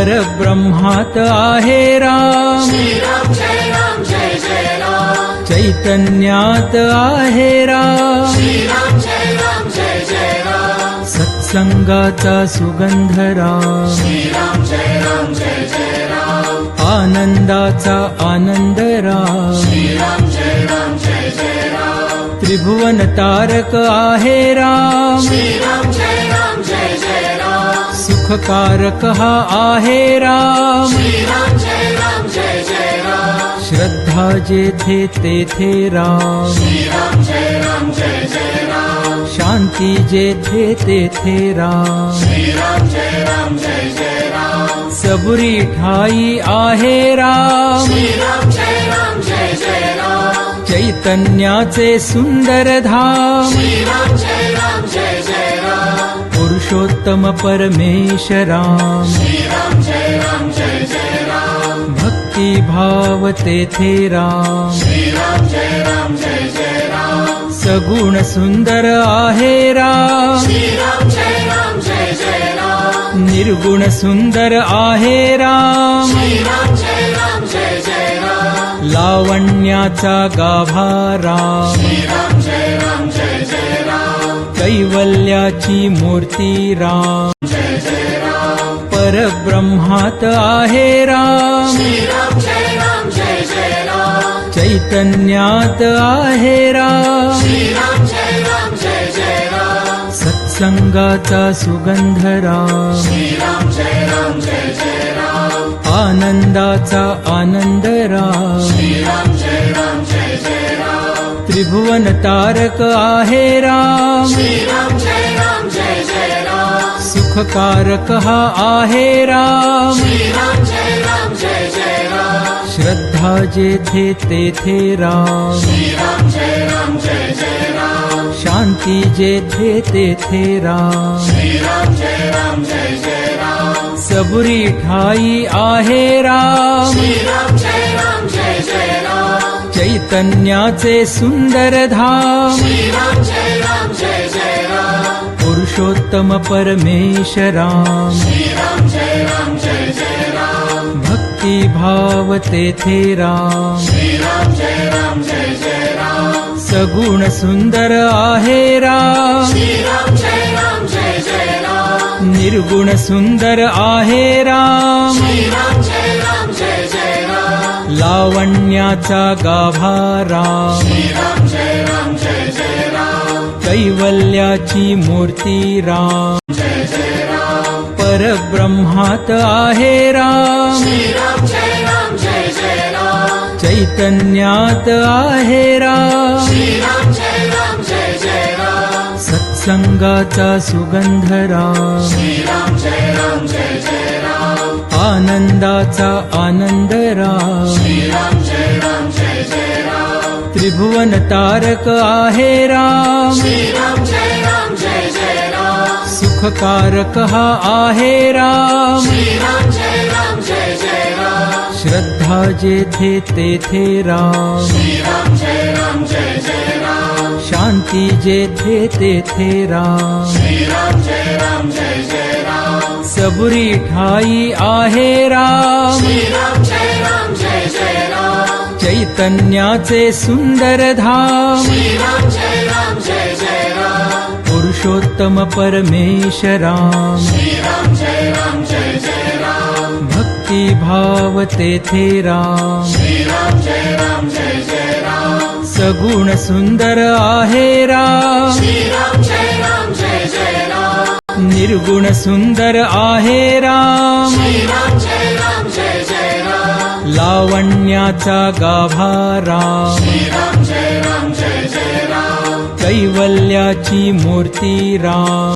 परब्रह्मात आहे राम, श्रीराम जय राम जय जय राम, चैतन्यात आहे राम, श्रीराम जय राम जय जय राम, सत्संगाचा सुगंध राम, श्रीराम जय राम जय जय राम, आनंदाचा आनंद राम, श्रीराम जय राम जय जय राम, त्रिभुवन तारक आहे राम, श्रीराम जय राम जय जय राम, सुखकारक हा आहे राम, श्रीराम जय राम जय जय राम, श्रद्धा जेथे तेथे राम, श्रीराम जय राम जय जय राम, शांती जेथे तेथे राम, श्रीराम जय राम जय जय राम, सबुरी ठाई आहे राम, श्रीराम जय राम जय जय राम, चैतन्याचे सुंदर धाम, श्रीराम जय राम जय जय राम, पुरुषोत्तम परमेश्वराम, श्रीराम जय राम जय जय राम, भक्ती भाव तेथे राम, श्रीराम जय राम जय जय राम, सगुण सुंदर आहे राम, श्रीराम जय राम जय जय राम, निर्गुण सुंदर आहे राम, श्रीराम जय राम जय जय राम, लावण्याचा गाभा राम, श्रीराम जय राम जय जय राम, कैवल्याची मूर्ती राम, जय जय राम, परब्रह्मात आहे राम, श्रीराम जय राम जय जय राम, चैतन्यात आहे राम, श्रीराम जय राम जय जय राम, सत्संगाचा सुगंध राम, श्रीराम जय राम जय जय राम, आनंदाचा आनंद राम, श्रीराम जय राम जय जय राम, त्रिभुवन तारक आहे राम, श्रीराम जय राम जय जय राम, सुखकारक हा आहे राम, श्रीराम जय राम जय जय राम, श्रद्धा जेथे तेथे राम, श्रीराम जय राम जय जय राम, शांती जेथे तेथे राम, श्रीराम जय राम जय जय राम, सबुरी ठाई आहे राम, श्रीराम जय राम जय जय राम, चैतन्याचे सुंदर धाम, श्रीराम जय राम जय जय राम, पुरुषोत्तम परमेश्वराम, श्रीराम जय राम जय जय राम, भक्ती भाव तेथे राम, श्रीराम जय राम जय जय राम, सगुण सुंदर आहे राम, श्रीराम जय राम जय जय राम, निर्गुण सुंदर आहे राम, श्रीराम जय राम जय जय राम, लावण्याचा गाभा राम, श्रीराम जय राम जय जय राम, कैवल्याची मूर्ती राम, जय जय राम, परब्रह्मात आहे राम, श्रीराम जय राम जय जय राम, चैतन्यात आहे राम, श्रीराम जय राम जय जय राम, सत्संगाचा सुगंध राम, श्रीराम जय राम जय जय राम, आनंदाचा आनंद राम, श्रीराम जय राम जय जय राम, त्रिभुवन तारक आहे राम, श्रीराम जय राम जय जय राम, सुखकारक हा आहे राम, श्रीराम जय राम जय जय राम, श्रद्धा जेथे तेथे राम, श्रीराम जय राम जय जय राम, शांती जेथे तेथे राम, श्रीराम जय राम जय जय राम, सबुरी ठाई आहे राम, श्रीराम जय राम जय जय राम, चैतन्याचे सुंदर धाम, श्रीराम जय राम जय जय राम, पुरुषोत्तम परमेश्वराम, श्रीराम जय राम जय जय राम, भक्ती भाव तेथे राम, श्रीराम जय राम जय जय राम, सगुण सुंदर आहे राम, श्रीराम जय राम जय जय राम, निर्गुण सुंदर आहे राम, श्रीराम जय राम जय जय राम, लावण्याचा गाभा राम, श्रीराम जय राम जय जय राम, कैवल्याची मूर्ती राम,